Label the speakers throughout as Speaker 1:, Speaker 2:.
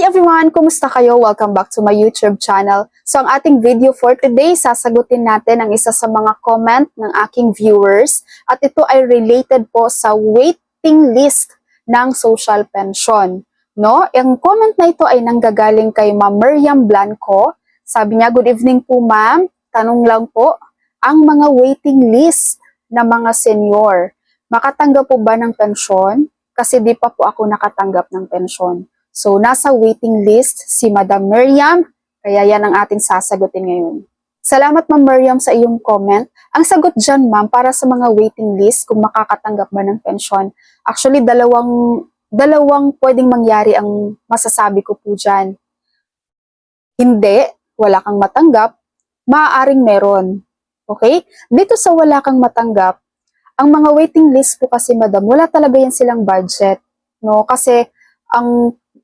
Speaker 1: Hi everyone! Kumusta kayo? Welcome back to my YouTube channel. So ang ating video for today, sasagutin natin ang isa sa mga comment ng aking viewers at ito ay related po sa waiting list ng social pension. No? Ang comment na ito ay nanggagaling kay Ma'am Miriam Blanco. Sabi niya, good evening po ma'am. Tanong lang po, ang mga waiting list na mga senior, makatanggap po ba ng pensyon? Kasi di pa po ako nakatanggap ng pensyon. So, nasa waiting list si Madam Miriam, kaya yan ang ating sasagutin ngayon. Salamat Ma'am Miriam sa iyong comment. Ang sagot dyan ma'am, para sa mga waiting list, kung makakatanggap ba ng pensyon, actually dalawang pwedeng mangyari ang masasabi ko po dyan. Hindi, wala kang matanggap, maaaring meron. Okay? Dito sa wala kang matanggap, ang mga waiting list po kasi madam, wala talaga yan silang budget. No? Kasi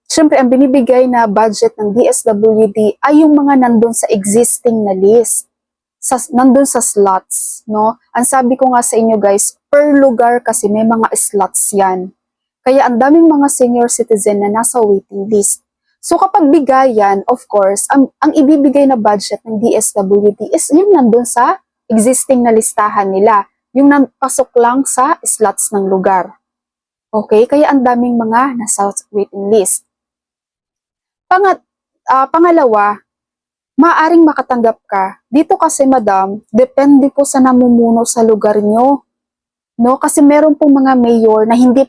Speaker 1: Siyempre, ang binibigay na budget ng DSWD ay yung mga nandun sa existing na list. Nandun sa slots, no? Ang sabi ko nga sa inyo guys, per lugar kasi may mga slots yan. Kaya ang daming mga senior citizen na nasa waiting list. So kapag bigayan, of course, ang ibibigay na budget ng DSWD is yung nandun sa existing na listahan nila. Yung pasok lang sa slots ng lugar. Okay? Kaya ang daming mga nasa waiting list. Pangalawa, maaaring makatanggap ka. Dito kasi madam, depende po sa namumuno sa lugar nyo. No? Kasi meron pong mga mayor na hindi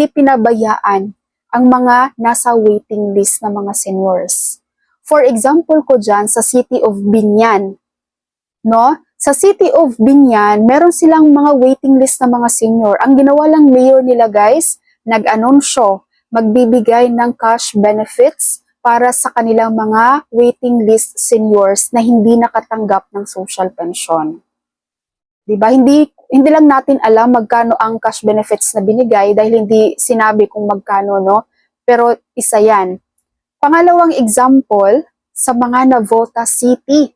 Speaker 1: pinabayaan ang mga nasa waiting list na mga seniors. For example ko dyan sa City of Binyan. No? Sa City of Binyan, meron silang mga waiting list na mga senior. Ang ginawa lang mayor nila guys, nag-anunsyo, magbibigay ng cash benefits para sa kanilang mga waiting list seniors na hindi nakatanggap ng social pension. Diba? Hindi lang natin alam magkano ang cash benefits na binigay dahil hindi sinabi kung magkano, no? Pero isa yan. Pangalawang example, sa mga Navota City.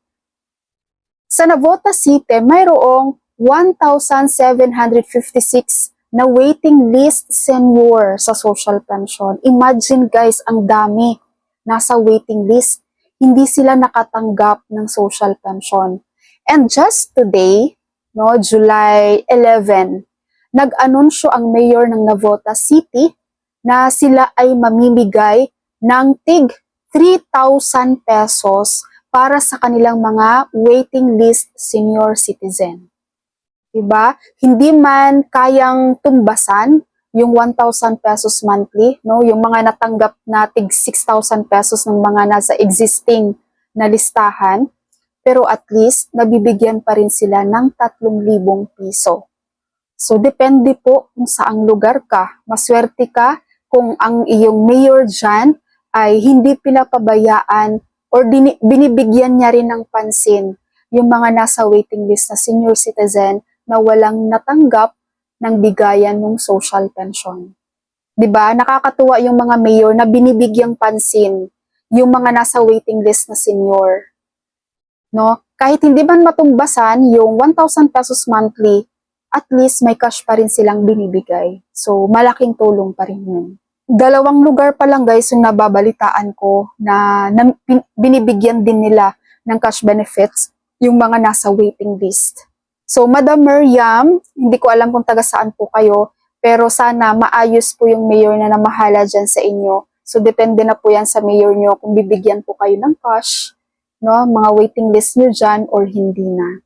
Speaker 1: Sa Navota City, mayroong 1,756 na waiting list senior sa social pension. Imagine guys, ang dami nasa waiting list. Hindi sila nakatanggap ng social pension. And just today, no, July 11, nag-anunsyo ang mayor ng Navota City na sila ay mamimigay ng tig 3,000 pesos para sa kanilang mga waiting list senior citizen. Diba? Hindi man kayang tumbasan yung 1,000 pesos monthly, no? Yung mga natanggap na tig 6,000 pesos ng mga nasa existing na listahan, pero at least nabibigyan pa rin sila ng 3,000 piso. So depende po kung saang lugar ka. Maswerte ka kung ang iyong mayor dyan ay hindi pinapabayaan or binibigyan niya rin ng pansin yung mga nasa waiting list na senior citizen na walang natanggap ng bigayan ng social pension. 'Di ba? Nakakatuwa yung mga mayor na binibigyang pansin yung mga nasa waiting list na senior. No? Kahit hindi man matumbasan yung 1,000 pesos monthly, at least may cash pa rin silang binibigay. So, malaking tulong pa rin yun. Dalawang lugar pa lang guys yung nababalitaan ko na binibigyan din nila ng cash benefits yung mga nasa waiting list. So, Madam Miriam, hindi ko alam kung taga saan po kayo, pero sana maayos po yung mayor na namahala dyan sa inyo. So, depende na po yan sa mayor nyo kung bibigyan po kayo ng cash, no? Mga waiting list nyo dyan or hindi na.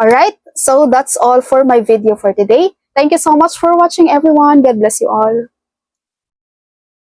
Speaker 1: Alright, so that's all for my video for today. Thank you so much for watching everyone. God bless you all.